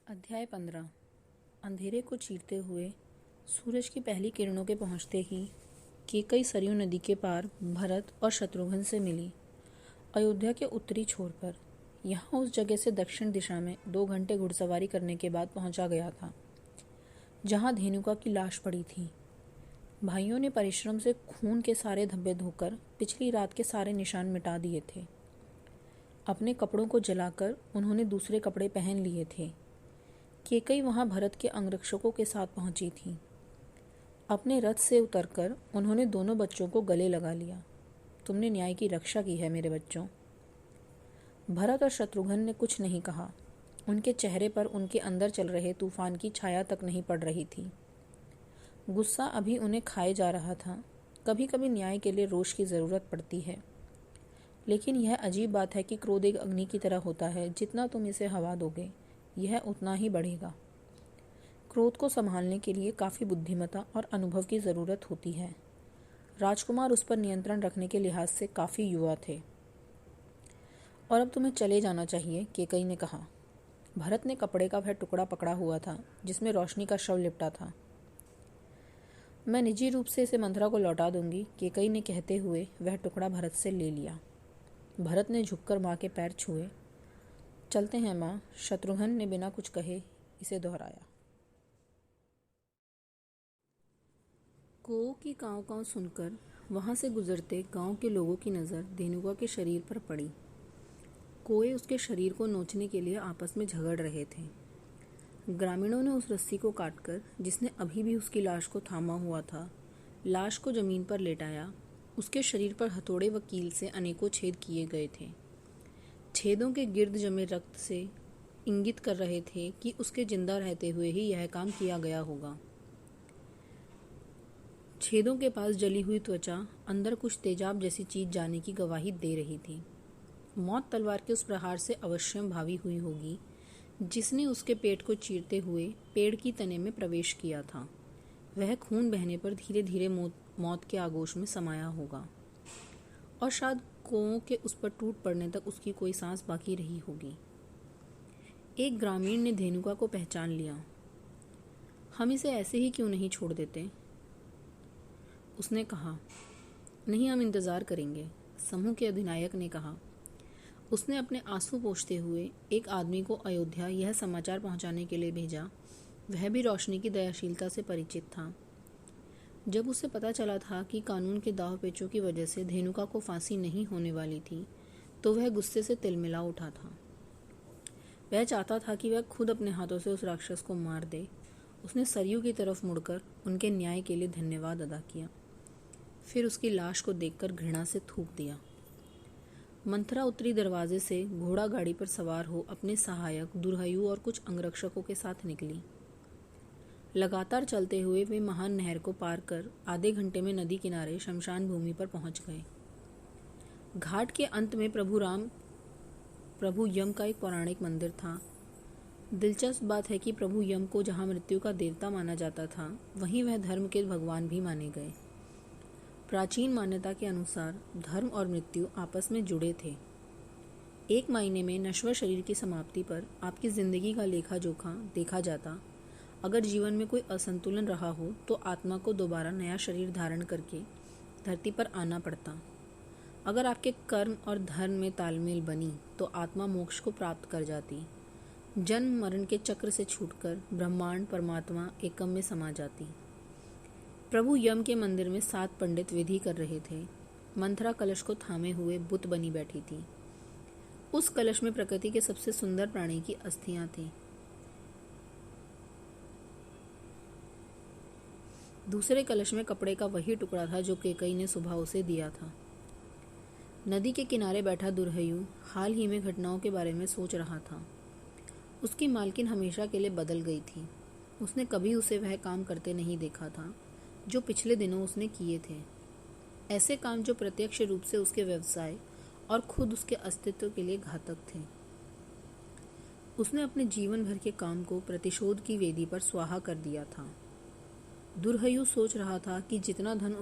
अध्याय 15। अंधेरे को चीरते हुए सूरज की पहली किरणों के पहुंचते ही केकई सरयू नदी के पार भरत और शत्रुघ्न से मिली। अयोध्या के उत्तरी छोर पर, यहाँ उस जगह से दक्षिण दिशा में 2 घंटे घुड़सवारी करने के बाद पहुंचा गया था जहाँ धेनुका की लाश पड़ी थी। भाइयों ने परिश्रम से खून के सारे धब्बे धोकर पिछली रात के सारे निशान मिटा दिए थे। अपने कपड़ों को जलाकर उन्होंने दूसरे कपड़े पहन लिए थे। केकई वहां भरत के अंगरक्षकों के साथ पहुंची थी। अपने रथ से उतरकर उन्होंने दोनों बच्चों को गले लगा लिया। तुमने न्याय की रक्षा की है मेरे बच्चों। भरत और शत्रुघ्न ने कुछ नहीं कहा। उनके चेहरे पर उनके अंदर चल रहे तूफान की छाया तक नहीं पड़ रही थी। गुस्सा अभी उन्हें खाए जा रहा था। कभी कभी न्याय के लिए रोष की जरूरत पड़ती है, लेकिन यह अजीब बात है कि क्रोध एक अग्नि की तरह होता है। जितना तुम इसे हवा दोगे यह उतना ही बढ़ेगा। क्रोध को संभालने के लिए काफ़ी बुद्धिमत्ता और अनुभव की ज़रूरत होती है। राजकुमार उस पर नियंत्रण रखने के लिहाज से काफ़ी युवा थे। और अब तुम्हें चले जाना चाहिए, केकई ने कहा। भरत ने कपड़े का वह टुकड़ा पकड़ा हुआ था जिसमें रोशनी का शव लिपटा था। मैं निजी रूप से इसे मंथरा को लौटा दूंगी, केकई ने कहते हुए वह टुकड़ा भरत से ले लिया। भरत ने झुककर माँ के पैर छुए। चलते हैं माँ, शत्रुघ्न ने बिना कुछ कहे इसे दोहराया। कोओ की काँव काँव सुनकर वहां से गुजरते गांव के लोगों की नज़र धेनुका के शरीर पर पड़ी। कोए उसके शरीर को नोचने के लिए आपस में झगड़ रहे थे। ग्रामीणों ने उस रस्सी को काटकर, जिसने अभी भी उसकी लाश को थामा हुआ था, लाश को जमीन पर लेटाया। उसके शरीर पर हथौड़े व कील से अनेकों छेद किए गए थे। छेदों के गिर्द जमे रक्त से इंगित कर रहे थे कि उसके जिंदा रहते हुए ही यह काम किया गया होगा। छेदों के पास जली हुई त्वचा अंदर कुछ तेजाब जैसी चीज जाने की गवाही दे रही थी। मौत तलवार के उस प्रहार से अवश्यम भावी हुई होगी जिसने उसके पेट को चीरते हुए पेड़ की तने में प्रवेश किया था। वह खून बहने पर धीरे धीरे मौत के आगोश में समाया होगा और शायद कोओं के उस पर टूट पड़ने तक उसकी कोई सांस बाकी रही होगी। एक ग्रामीण ने धेनुका को पहचान लिया। हम इसे ऐसे ही क्यों नहीं छोड़ देते, उसने कहा। नहीं, हम इंतज़ार करेंगे, समूह के अधिनायक ने कहा। उसने अपने आंसू पोंछते हुए एक आदमी को अयोध्या यह समाचार पहुंचाने के लिए भेजा। वह भी रोशनी की दयाशीलता से परिचित था। जब उसे पता चला था कि कानून के दाव पेचों की वजह से धेनुका को फांसी नहीं होने वाली थी, तो वह गुस्से से तिलमिला उठा था। वह चाहता था कि वह खुद अपने हाथों से उस राक्षस को मार दे। उसने सरयू की तरफ मुड़कर उनके न्याय के लिए धन्यवाद अदा किया। फिर उसकी लाश को देखकर घृणा से थूक दिया। मंथरा उत्तरी दरवाजे से घोड़ा गाड़ी पर सवार हो अपने सहायक दुर्हयु और कुछ अंगरक्षकों के साथ निकली। लगातार चलते हुए वे महान नहर को पार कर आधे घंटे में नदी किनारे शमशान भूमि पर पहुंच गए। घाट के अंत में प्रभु यम का एक पौराणिक मंदिर था। दिलचस्प बात है कि प्रभु यम को जहां मृत्यु का देवता माना जाता था, वहीं वह धर्म के भगवान भी माने गए। प्राचीन मान्यता के अनुसार धर्म और मृत्यु आपस में जुड़े थे। एक मायने में नश्वर शरीर की समाप्ति पर आपकी जिंदगी का लेखा जोखा देखा जाता। अगर जीवन में कोई असंतुलन रहा हो तो आत्मा को दोबारा नया शरीर धारण करके धरती पर आना पड़ता। अगर आपके कर्म और धर्म में तालमेल बनी तो आत्मा मोक्ष को प्राप्त कर जाती। जन्म मरण के चक्र से छूटकर ब्रह्मांड परमात्मा एकम में समा जाती। प्रभु यम के मंदिर में 7 पंडित विधि कर रहे थे। मंथरा कलश को थामे हुए बुत बनी बैठी थी। उस कलश में प्रकृति के सबसे सुंदर प्राणी की अस्थियां थीं। दूसरे कलश में कपड़े का वही टुकड़ा था जो केकई ने सुबह उसे दिया था। नदी के किनारे बैठा दुर्हयु हाल ही में घटनाओं के बारे में सोच रहा था। उसकी मालकिन हमेशा के लिए बदल गई थी। उसने कभी उसे वह काम करते नहीं देखा था जो पिछले दिनों उसने किए थे। ऐसे काम जो प्रत्यक्ष रूप से उसके व्यवसाय और खुद उसके अस्तित्व के लिए घातक थे। उसने अपने जीवन भर के काम को प्रतिशोध की वेदी पर स्वाहा कर दिया था। दुर्हयु सोच रहा था कि जितना धन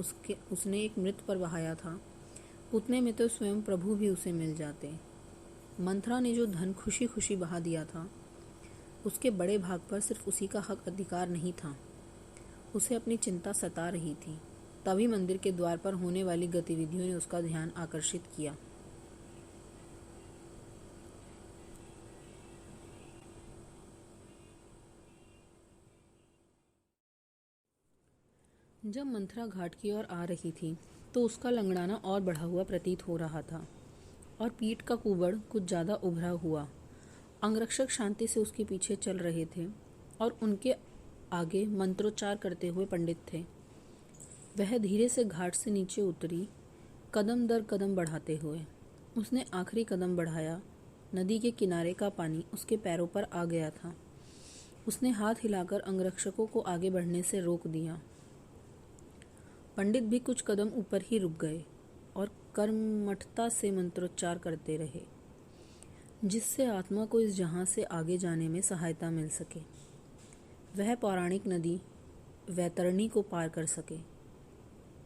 उसने एक मृत पर बहाया था, उतने में तो स्वयं प्रभु भी उसे मिल जाते। मंथरा ने जो धन खुशी खुशी बहा दिया था, उसके बड़े भाग पर सिर्फ उसी का हक अधिकार नहीं था। उसे अपनी चिंता सता रही थी। तभी मंदिर के द्वार पर होने वाली गतिविधियों ने उसका ध्यान आकर्षित किया। जब मंथरा घाट की ओर आ रही थी तो उसका लंगड़ाना और बढ़ा हुआ प्रतीत हो रहा था और पीठ का कुबड़ कुछ ज़्यादा उभरा हुआ। अंगरक्षक शांति से उसके पीछे चल रहे थे और उनके आगे मंत्रोच्चार करते हुए पंडित थे। वह धीरे से घाट से नीचे उतरी, कदम दर कदम बढ़ाते हुए। उसने आखिरी कदम बढ़ाया। नदी के किनारे का पानी उसके पैरों पर आ गया था। उसने हाथ हिलाकर अंगरक्षकों को आगे बढ़ने से रोक दिया। पंडित भी कुछ कदम ऊपर ही रुक गए और कर्मठता से मंत्रोच्चार करते रहे, जिससे आत्मा को इस जहां से आगे जाने में सहायता मिल सके, वह पौराणिक नदी वैतरणी को पार कर सके।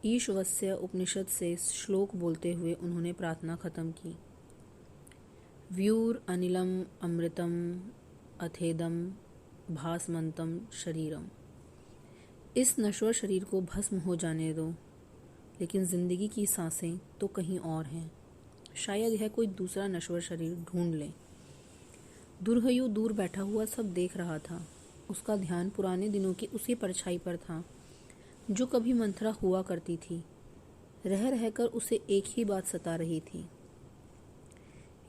ईशवस्य उपनिषद से श्लोक बोलते हुए उन्होंने प्रार्थना खत्म की। व्यूर अनिलम अमृतम अथेदम भासमंतम शरीरम। इस नश्वर शरीर को भस्म हो जाने दो, लेकिन जिंदगी की सांसें तो कहीं और हैं। शायद यह कोई दूसरा नश्वर शरीर ढूंढ ले। दुर्हयु दूर बैठा हुआ सब देख रहा था। उसका ध्यान पुराने दिनों की उसी परछाई पर था जो कभी मंथरा हुआ करती थी। रह रहकर उसे एक ही बात सता रही थी।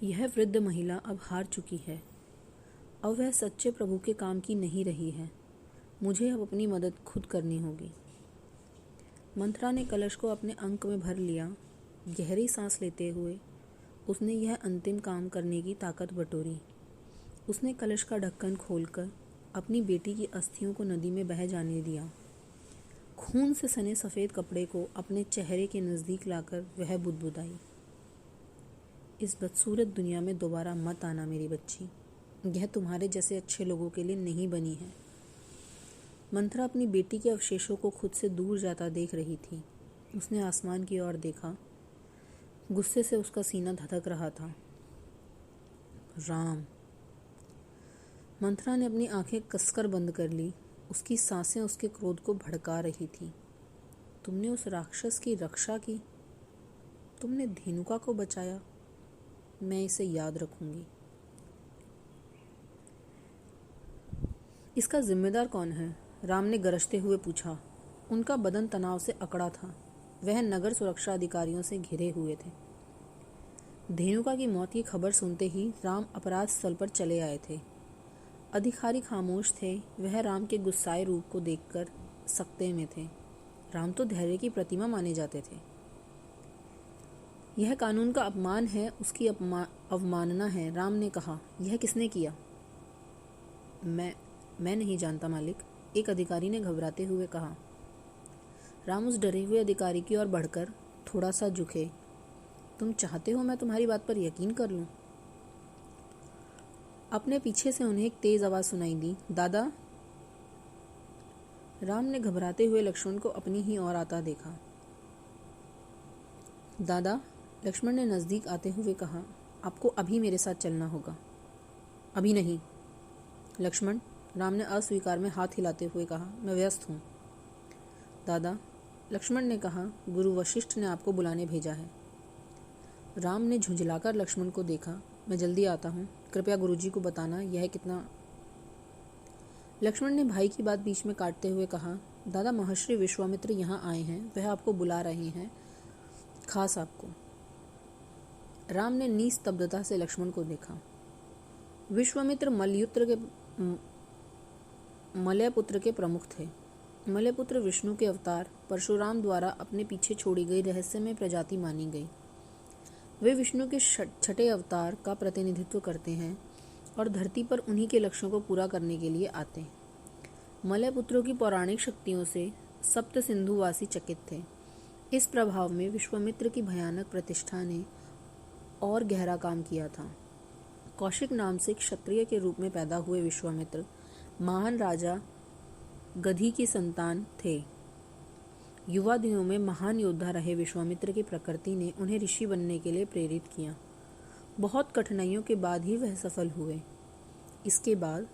यह वृद्ध महिला अब हार चुकी है। अब वह सच्चे प्रभु के काम की नहीं रही है। मुझे अब अपनी मदद खुद करनी होगी। मंथरा ने कलश को अपने अंक में भर लिया। गहरी सांस लेते हुए उसने यह अंतिम काम करने की ताकत बटोरी। उसने कलश का ढक्कन खोलकर अपनी बेटी की अस्थियों को नदी में बह जाने दिया। खून से सने सफ़ेद कपड़े को अपने चेहरे के नज़दीक लाकर वह बुदबुदाई, इस बदसूरत दुनिया में दोबारा मत आना मेरी बच्ची। यह तुम्हारे जैसे अच्छे लोगों के लिए नहीं बनी है। मंथरा अपनी बेटी के अवशेषों को खुद से दूर जाता देख रही थी। उसने आसमान की ओर देखा। गुस्से से उसका सीना धधक रहा था। राम। मंथरा ने अपनी आंखें कसकर बंद कर ली। उसकी सांसें उसके क्रोध को भड़का रही थी। तुमने उस राक्षस की रक्षा की, तुमने धेनुका को बचाया। मैं इसे याद रखूंगी। इसका जिम्मेदार कौन है? राम ने गरजते हुए पूछा। उनका बदन तनाव से अकड़ा था। वह नगर सुरक्षा अधिकारियों से घिरे हुए थे। धेनुका की मौत की खबर सुनते ही राम अपराध स्थल पर चले आए थे। अधिकारी खामोश थे। वह राम के गुस्साए रूप को देखकर सकते में थे। राम तो धैर्य की प्रतिमा माने जाते थे। यह कानून का अपमान है, उसकी अवमानना है। राम ने कहा। यह किसने किया? मैं नहीं जानता मालिक, एक अधिकारी ने घबराते हुए कहा। राम उस डरे हुए अधिकारी की ओर बढ़कर थोड़ा सा झुके। तुम चाहते हो मैं तुम्हारी बात पर यकीन कर लूं? अपने पीछे से उन्हें एक तेज आवाज सुनाई दी। दादा। राम ने घबराते हुए लक्ष्मण को अपनी ही ओर आता देखा। दादा, लक्ष्मण ने नजदीक आते हुए कहा। आपको अभी मेरे साथ चलना होगा। अभी नहीं। लक्ष्मण, राम ने अस्वीकार में हाथ हिलाते हुए कहा। मैं व्यस्त हूँ। दादा, लक्ष्मण ने कहा, गुरु वशिष्ठ ने आपको बुलाने भेजा है। राम ने झुंझलाकर लक्ष्मण को देखा। मैं जल्दी आता हूँ, कृपया गुरुजी को बताना यह कितना। लक्ष्मण ने भाई की बात बीच में काटते हुए कहा। दादा, महर्षि विश्वामित्र यहाँ आए हैं, वह आपको बुला रहे हैं, खास आपको। राम ने निस्तब्धता से लक्ष्मण को देखा। विश्वामित्र मलयपुत्र के प्रमुख थे। मलयपुत्र विष्णु के अवतार परशुराम द्वारा अपने पीछे छोड़ी गई रहस्यमय प्रजाति मानी गई। वे विष्णु के छठे अवतार का प्रतिनिधित्व करते हैं और धरती पर उन्हीं के लक्ष्यों को पूरा करने के लिए आते हैं। मलयपुत्रों की पौराणिक शक्तियों से सप्त सिंधुवासी चकित थे। इस प्रभाव में विश्वामित्र की भयानक प्रतिष्ठा ने और गहरा काम किया था। कौशिक नाम से क्षत्रिय के रूप में पैदा हुए विश्वामित्र महान राजा गधी की संतान थे। युवा दिनों में महान योद्धा रहे विश्वामित्र की प्रकृति ने उन्हें ऋषि बनने के लिए प्रेरित किया। बहुत कठिनाइयों के बाद ही वह सफल हुए। इसके बाद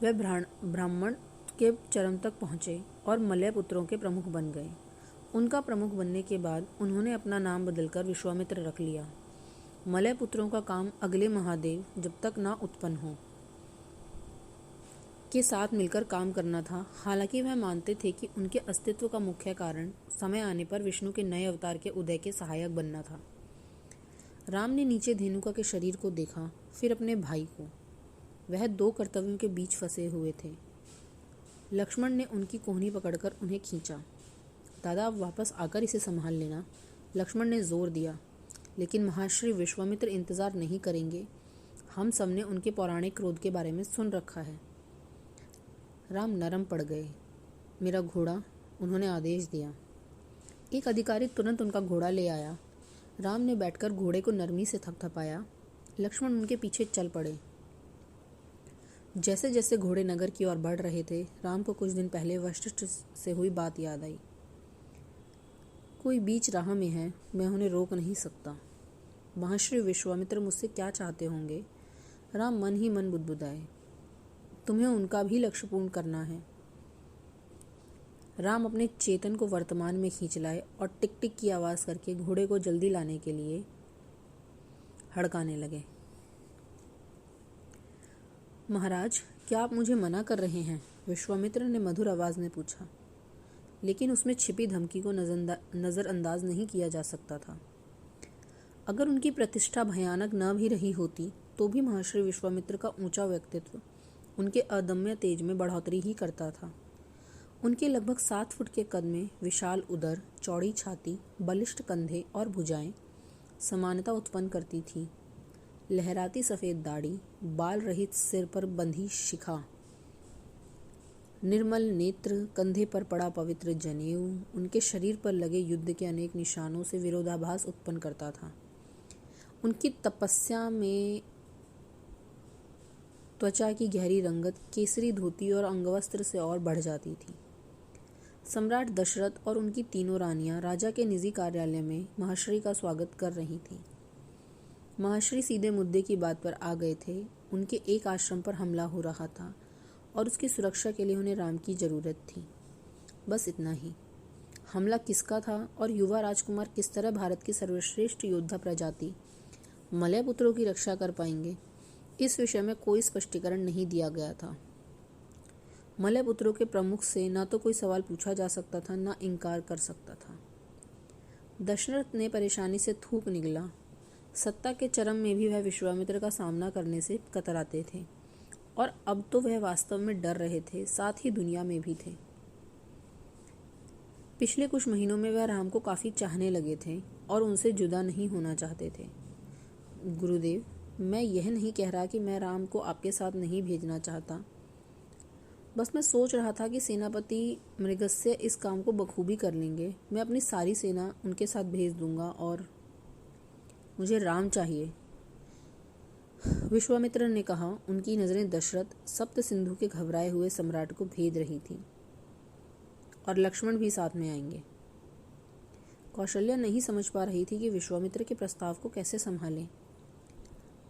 वह ब्राह्मण के चरम तक पहुँचे और मलय पुत्रों के प्रमुख बन गए। उनका प्रमुख बनने के बाद उन्होंने अपना नाम बदलकर विश्वामित्र रख लिया। मलय पुत्रों का काम अगले महादेव जब तक ना उत्पन्न हो के साथ मिलकर काम करना था। हालांकि वह मानते थे कि उनके अस्तित्व का मुख्य कारण समय आने पर विष्णु के नए अवतार के उदय के सहायक बनना था। राम ने नीचे धेनुका के शरीर को देखा, फिर अपने भाई को। वह दो कर्तव्यों के बीच फंसे हुए थे। लक्ष्मण ने उनकी कोहनी पकड़कर उन्हें खींचा। दादा, अब वापस आकर इसे संभाल लेना, लक्ष्मण ने जोर दिया। लेकिन महाश्री विश्वामित्र इंतजार नहीं करेंगे। हम सबने उनके पौराणिक क्रोध के बारे में सुन रखा है। राम नरम पड़ गए। मेरा घोड़ा, उन्होंने आदेश दिया। एक अधिकारी तुरंत उनका घोड़ा ले आया। राम ने बैठकर घोड़े को नरमी से थपथपाया। लक्ष्मण उनके पीछे चल पड़े। जैसे जैसे घोड़े नगर की ओर बढ़ रहे थे, राम को कुछ दिन पहले वशिष्ठ से हुई बात याद आई। कोई बीच राह में है, मैं उन्हें रोक नहीं सकता। महर्षि विश्वामित्र मुझसे क्या चाहते होंगे? राम मन ही मन बुदबुदाए। तुम्हें उनका भी लक्ष्य पूर्ण करना है। राम अपने चेतन को वर्तमान में खींच लाए और टिक टिक की आवाज करके घोड़े को जल्दी लाने के लिए हड़काने लगे। महाराज, क्या आप मुझे मना कर रहे हैं? विश्वामित्र ने मधुर आवाज में पूछा, लेकिन उसमें छिपी धमकी को नजरअंदाज नहीं किया जा सकता था। अगर उनकी प्रतिष्ठा भयानक न भी रही होती तो भी महर्षि विश्वामित्र का ऊंचा व्यक्तित्व उनके अदम्य तेज में बढ़ोतरी ही करता था। उनके लगभग 7 फुट के कद में विशाल उदर, चौड़ी छाती, बलिष्ठ कंधे और भुजाएं समानता उत्पन्न करती थी। लहराती सफेद दाढ़ी, बाल रहित सिर पर बंधी शिखा, निर्मल नेत्र, कंधे पर पड़ा पवित्र जनेऊ उनके शरीर पर लगे युद्ध के अनेक निशानों से विरोधाभास उत्पन्न करता था। उनकी तपस्या में त्वचा की गहरी रंगत केसरी धोती और अंगवस्त्र से और बढ़ जाती थी। सम्राट दशरथ और उनकी तीनों रानियां राजा के निजी कार्यालय में महर्षि का स्वागत कर रही थीं। महर्षि सीधे मुद्दे की बात पर आ गए थे। उनके एक आश्रम पर हमला हो रहा था और उसकी सुरक्षा के लिए उन्हें राम की जरूरत थी। बस इतना ही। हमला किसका था और युवा राजकुमार किस तरह भारत की सर्वश्रेष्ठ योद्धा प्रजाति मलय पुत्रों की रक्षा कर पाएंगे, इस विषय में कोई स्पष्टीकरण नहीं दिया गया था। मलय पुत्रों के प्रमुख से न तो कोई सवाल पूछा जा सकता था, न इनकार कर सकता था। दशरथ ने परेशानी से थूक निगला। सत्ता के चरम में भी वह विश्वामित्र का सामना करने से कतराते थे और अब तो वह वास्तव में डर रहे थे, साथ ही दुनिया में भी थे। पिछले कुछ महीनों में वह राम को काफी चाहने लगे थे और उनसे जुदा नहीं होना चाहते थे। गुरुदेव, मैं यह नहीं कह रहा कि मैं राम को आपके साथ नहीं भेजना चाहता। बस मैं सोच रहा था कि सेनापति मृगस्य इस काम को बखूबी कर लेंगे। मैं अपनी सारी सेना उनके साथ भेज दूंगा और मुझे राम चाहिए। विश्वामित्र ने कहा। उनकी नजरें दशरथ, सप्त सिंधु के घबराए हुए सम्राट को भेद रही थी। और लक्ष्मण भी साथ में आएंगे। कौशल्या नहीं समझ पा रही थी कि विश्वामित्र के प्रस्ताव को कैसे संभालें।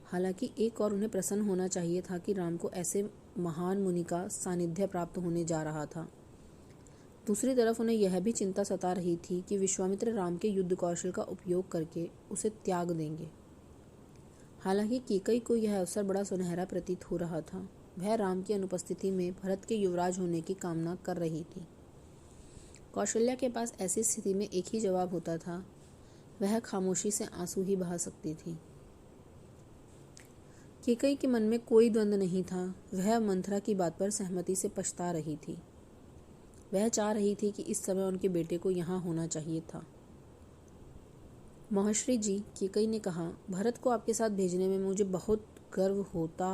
हालांकि एक और उन्हें प्रसन्न होना चाहिए था कि राम को ऐसे महान मुनि का सानिध्य प्राप्त होने जा रहा था। दूसरी तरफ उन्हें यह भी चिंता सता रही थी कि विश्वामित्र राम के युद्ध कौशल का उपयोग करके उसे त्याग देंगे। हालांकि कैकेयी को यह अवसर बड़ा सुनहरा प्रतीत हो रहा था। वह राम की अनुपस्थिति में भरत के युवराज होने की कामना कर रही थी। कौशल्या के पास ऐसी स्थिति में एक ही जवाब होता था, वह खामोशी से आंसू ही बहा सकती थी। कैकेयी के मन में कोई द्वंद्व नहीं था। वह मंथरा की बात पर सहमति से पछता रही थी। वह चाह रही थी कि इस समय उनके बेटे को यहाँ होना चाहिए था। महर्षि जी, कैकेयी ने कहा, भरत को आपके साथ भेजने में मुझे बहुत गर्व होता।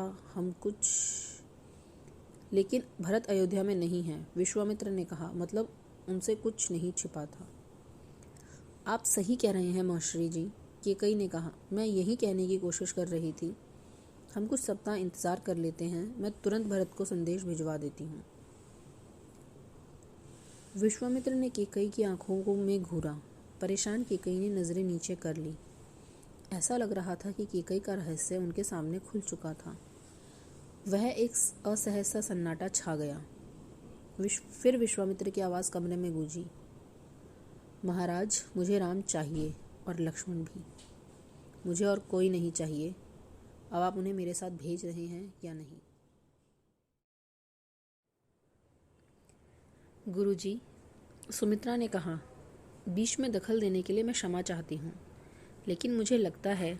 लेकिन भरत अयोध्या में नहीं है, विश्वामित्र ने कहा। मतलब उनसे कुछ नहीं छिपा था। आप सही कह रहे हैं महर्षि जी, कैकेयी ने कहा। मैं यही कहने की कोशिश कर रही थी। हम कुछ सप्ताह इंतजार कर लेते हैं। मैं तुरंत भरत को संदेश भिजवा देती हूँ। विश्वामित्र ने कैकेयी की आंखों में घूरा। परेशान कैकेयी ने नजरें नीचे कर ली। ऐसा लग रहा था कि कैकेयी का रहस्य उनके सामने खुल चुका था। वह एक असहज सा सन्नाटा छा गया। फिर विश्वामित्र की आवाज़ कमरे में गूंजी, महाराज, मुझे राम चाहिए और लक्ष्मण भी। मुझे और कोई नहीं चाहिए। अब आप उन्हें मेरे साथ भेज रहे हैं या नहीं? गुरुजी, सुमित्रा ने कहा, बीच में दखल देने के लिए मैं क्षमा चाहती हूँ, लेकिन मुझे लगता है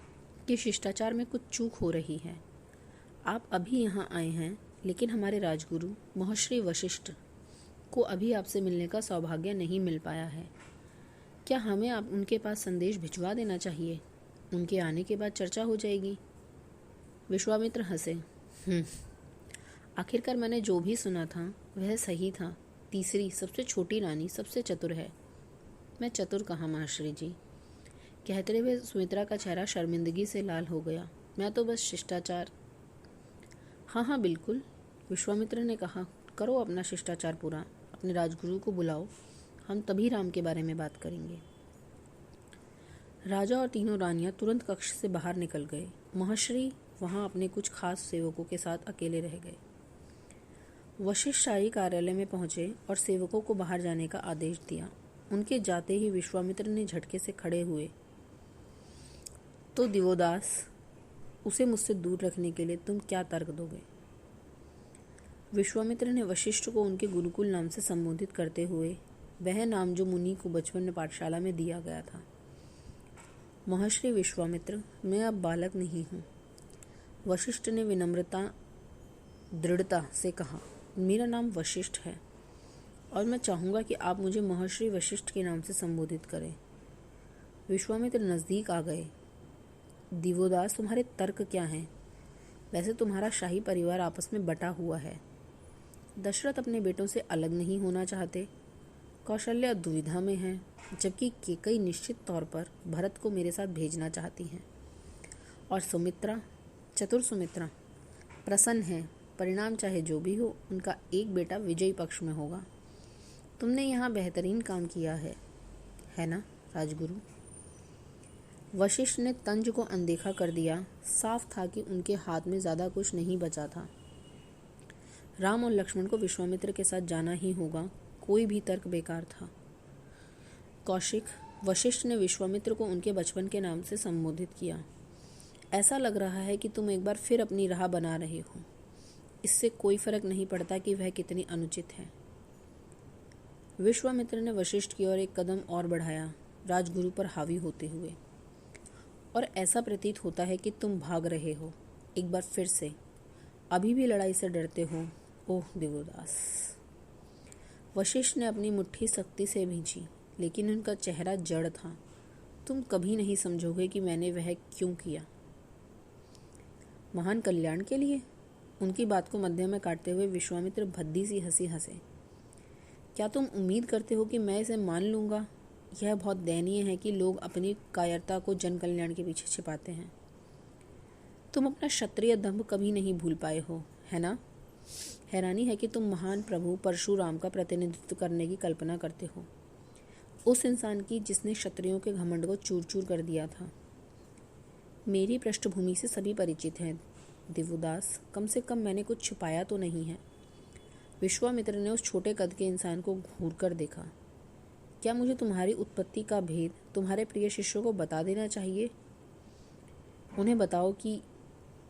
कि शिष्टाचार में कुछ चूक हो रही है। आप अभी यहाँ आए हैं, लेकिन हमारे राजगुरु महर्षि वशिष्ठ को अभी आपसे मिलने का सौभाग्य नहीं मिल पाया है। क्या हमें आप उनके पास संदेश भिजवा देना चाहिए? उनके आने के बाद चर्चा हो जाएगी। विश्वामित्र हंसे। आखिरकार मैंने जो भी सुना था वह सही था। तीसरी सबसे छोटी रानी सबसे चतुर है। मैं चतुर कहाँ महर्षि जी? कहते हुए सुमित्रा का चेहरा शर्मिंदगी से लाल हो गया। मैं तो बस शिष्टाचार। हाँ, बिल्कुल, विश्वामित्र ने कहा, करो अपना शिष्टाचार पूरा। अपने राजगुरु को बुलाओ, हम तभी राम के बारे में बात करेंगे। राजा और तीनों रानियां तुरंत कक्ष से बाहर निकल गए। महर्षि वहां अपने कुछ खास सेवकों के साथ अकेले रह गए। वशिष्ठ शाही कार्यालय में पहुंचे और सेवकों को बाहर जाने का आदेश दिया। उनके जाते ही विश्वामित्र ने झटके से खड़े हुए। तो दिवोदास, उसे मुझसे दूर रखने के लिए तुम क्या तर्क दोगे? विश्वामित्र ने वशिष्ठ को उनके गुरुकुल नाम से संबोधित करते हुए वह नाम जो मुनि को बचपन में पाठशाला में दिया गया था। महर्षि विश्वामित्र, मैं अब बालक नहीं हूँ। वशिष्ठ ने विनम्रता दृढ़ता से कहा, मेरा नाम वशिष्ठ है और मैं चाहूँगा कि आप मुझे महर्षि वशिष्ठ के नाम से संबोधित करें। विश्वामित्र नज़दीक आ गए। दिवोदास, तुम्हारे तर्क क्या हैं? वैसे तुम्हारा शाही परिवार आपस में बटा हुआ है। दशरथ अपने बेटों से अलग नहीं होना चाहते। कौशल्या दुविधा में है, जबकि कैकेयी निश्चित तौर पर भरत को मेरे साथ भेजना चाहती हैं। और सुमित्रा, चतुर सुमित्रा, प्रसन्न है। परिणाम चाहे जो भी हो, उनका एक बेटा विजयी पक्ष में होगा। तुमने यहाँ बेहतरीन काम किया है ना राजगुरु? वशिष्ठ ने तंज को अनदेखा कर दिया। साफ था कि उनके हाथ में ज्यादा कुछ नहीं बचा था। राम और लक्ष्मण को विश्वामित्र के साथ जाना ही होगा। कोई भी तर्क बेकार था। कौशिक, वशिष्ठ ने विश्वामित्र को उनके बचपन के नाम से संबोधित किया। ऐसा लग रहा है कि तुम एक बार फिर अपनी राह बना रहे हो। इससे कोई फर्क नहीं पड़ता कि वह कितनी अनुचित है। विश्वामित्र ने वशिष्ठ की ओर एक कदम और बढ़ाया, राजगुरु पर हावी होते हुए। और ऐसा प्रतीत होता है कि तुम भाग रहे हो एक बार फिर से। अभी भी लड़ाई से डरते हो। ओह दिवोदास। वशिष्ठ ने अपनी मुट्ठी सख्ती से भींची, लेकिन उनका चेहरा जड़ था। तुम कभी नहीं समझोगे कि मैंने वह क्यों किया। महान कल्याण के लिए? उनकी बात को मध्य में काटते हुए विश्वामित्र भद्दी सी हंसी हंसे। क्या तुम उम्मीद करते हो कि मैं इसे मान लूंगा? यह बहुत दयनीय है कि लोग अपनी कायरता को जन कल्याण के पीछे छिपाते हैं। तुम अपना क्षत्रिय दंभ कभी नहीं भूल पाए हो, है ना? हैरानी है कि तुम महान प्रभु परशुराम का प्रतिनिधित्व करने की कल्पना करते हो, उस इंसान की जिसने क्षत्रियों के घमंड को चूर चूर कर दिया था। मेरी पृष्ठभूमि से सभी परिचित हैं दिवोदास, कम से कम मैंने कुछ छुपाया तो नहीं है। विश्वामित्र ने उस छोटे कद के इंसान को घूर कर देखा। क्या मुझे तुम्हारी उत्पत्ति का भेद तुम्हारे प्रिय शिष्यों को बता देना चाहिए? उन्हें बताओ कि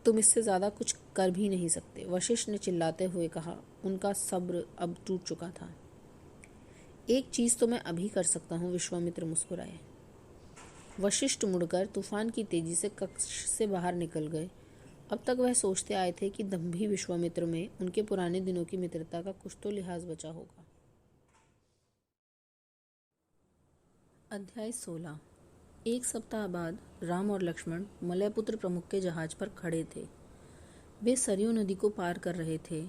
तुम इससे ज्यादा कुछ कर भी नहीं सकते, वशिष्ठ ने चिल्लाते हुए कहा। उनका सब्र अब टूट चुका था। एक चीज तो मैं अभी कर सकता हूँ, विश्वामित्र मुस्कुराए। वशिष्ठ मुड़कर तूफान की तेजी से कक्ष से बाहर निकल गए। अब तक वह सोचते आए थे कि दंभी विश्वामित्र में उनके पुराने दिनों की मित्रता का कुछ तो लिहाज बचा होगा। अध्याय 16। एक सप्ताह बाद राम और लक्ष्मण मलयपुत्र प्रमुख के जहाज पर खड़े थे। वे सरयू नदी को पार कर रहे थे।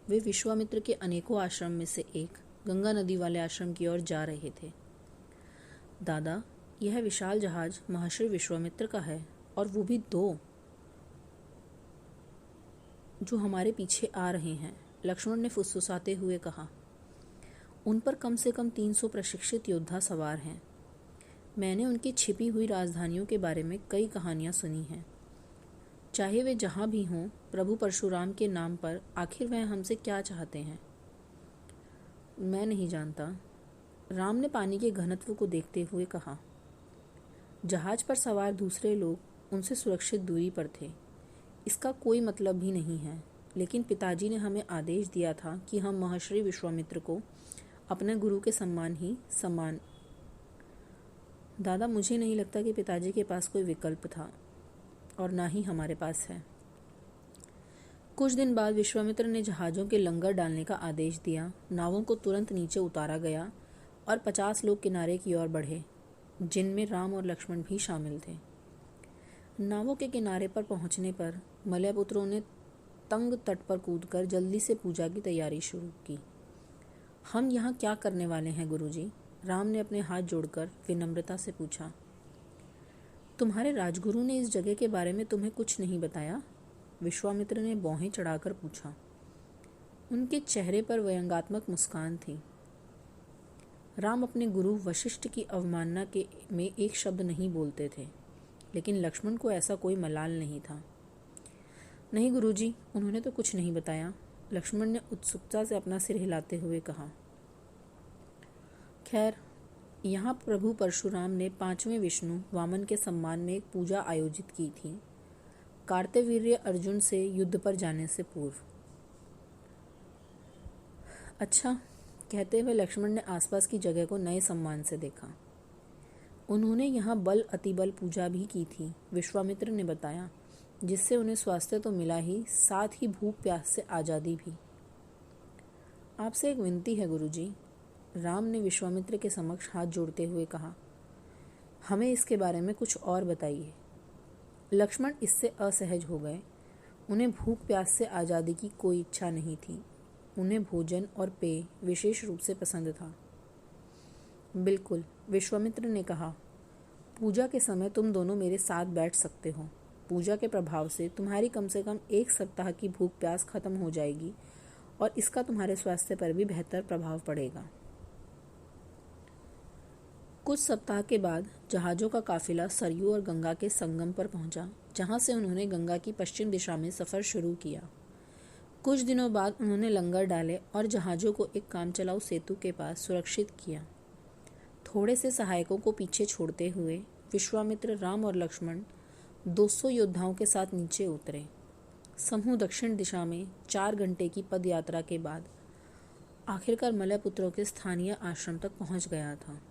वे विश्वामित्र के अनेकों आश्रम में से एक गंगा नदी वाले आश्रम की ओर जा रहे थे। दादा, यह विशाल जहाज महर्षि विश्वामित्र का है, और वो भी 2 जो हमारे पीछे आ रहे हैं, लक्ष्मण ने फुसफुसाते हुए कहा। उन पर कम से कम 300 प्रशिक्षित योद्धा सवार हैं। मैंने उनकी छिपी हुई राजधानियों के बारे में कई कहानियां सुनी हैं। चाहे वे जहाँ भी हों, प्रभु परशुराम के नाम पर आखिर वह हमसे क्या चाहते हैं? मैं नहीं जानता, राम ने पानी के घनत्व को देखते हुए कहा। जहाज पर सवार दूसरे लोग उनसे सुरक्षित दूरी पर थे, इसका कोई मतलब भी नहीं है, लेकिन पिताजी ने हमें आदेश दिया था कि हम महर्षि विश्वामित्र को अपने गुरु के सम्मान ही सम्मान। दादा, मुझे नहीं लगता कि पिताजी के पास कोई विकल्प था, और ना ही हमारे पास है। कुछ दिन बाद विश्वामित्र ने जहाज़ों के लंगर डालने का आदेश दिया। नावों को तुरंत नीचे उतारा गया और 50 लोग किनारे की ओर बढ़े, जिनमें राम और लक्ष्मण भी शामिल थे। नावों के किनारे पर पहुंचने पर मलयपुत्रों ने तंग तट पर कूदकर जल्दी से पूजा की तैयारी शुरू की। हम यहाँ क्या करने वाले हैं गुरुजी? राम ने अपने हाथ जोड़कर विनम्रता से पूछा। तुम्हारे राजगुरु ने इस जगह के बारे में तुम्हें कुछ नहीं बताया? विश्वामित्र ने भौहें चढ़ाकर पूछा। उनके चेहरे पर व्यंग्यात्मक मुस्कान थी। राम अपने गुरु वशिष्ठ की अवमानना में एक शब्द नहीं बोलते थे, लेकिन लक्ष्मण को ऐसा कोई मलाल नहीं था। नहीं गुरुजी, उन्होंने तो कुछ नहीं बताया, लक्ष्मण ने उत्सुकता से अपना सिर हिलाते हुए कहा। खैर, यहाँ प्रभु परशुराम ने 5वें विष्णु वामन के सम्मान में एक पूजा आयोजित की थी, कार्तवीर्य अर्जुन से युद्ध पर जाने से पूर्व। अच्छा, कहते हुए लक्ष्मण ने आसपास की जगह को नए सम्मान से देखा। उन्होंने यहाँ बल अतिबल पूजा भी की थी, विश्वामित्र ने बताया, जिससे उन्हें स्वास्थ्य तो मिला ही, साथ ही भूख प्यास से आज़ादी भी। आपसे एक विनती है गुरुजी, राम ने विश्वामित्र के समक्ष हाथ जोड़ते हुए कहा। हमें इसके बारे में कुछ और बताइए। लक्ष्मण इससे असहज हो गए। उन्हें भूख प्यास से आज़ादी की कोई इच्छा नहीं थी। उन्हें भोजन और पेय विशेष रूप से पसंद था। बिल्कुल, विश्वामित्र ने कहा। पूजा के समय तुम दोनों मेरे साथ बैठ सकते हो। पूजा के प्रभाव से तुम्हारी कम से कम 1 सप्ताह की भूख प्यास खत्म हो जाएगी और इसका तुम्हारे स्वास्थ्य पर भी बेहतर प्रभाव पड़ेगा। कुछ सप्ताह के बाद जहाज़ों का काफिला सरयू और गंगा के संगम पर पहुंचा, जहां से उन्होंने गंगा की पश्चिम दिशा में सफ़र शुरू किया। कुछ दिनों बाद उन्होंने लंगर डाले और जहाज़ों को एक कामचलाऊ सेतु के पास सुरक्षित किया। थोड़े से सहायकों को पीछे छोड़ते हुए विश्वामित्र, राम और लक्ष्मण 200 योद्धाओं के साथ नीचे उतरे। समूह दक्षिण दिशा में 4 घंटे की पद यात्रा के बाद आखिरकार मलयपुत्रों के स्थानीय आश्रम तक पहुंच गया था।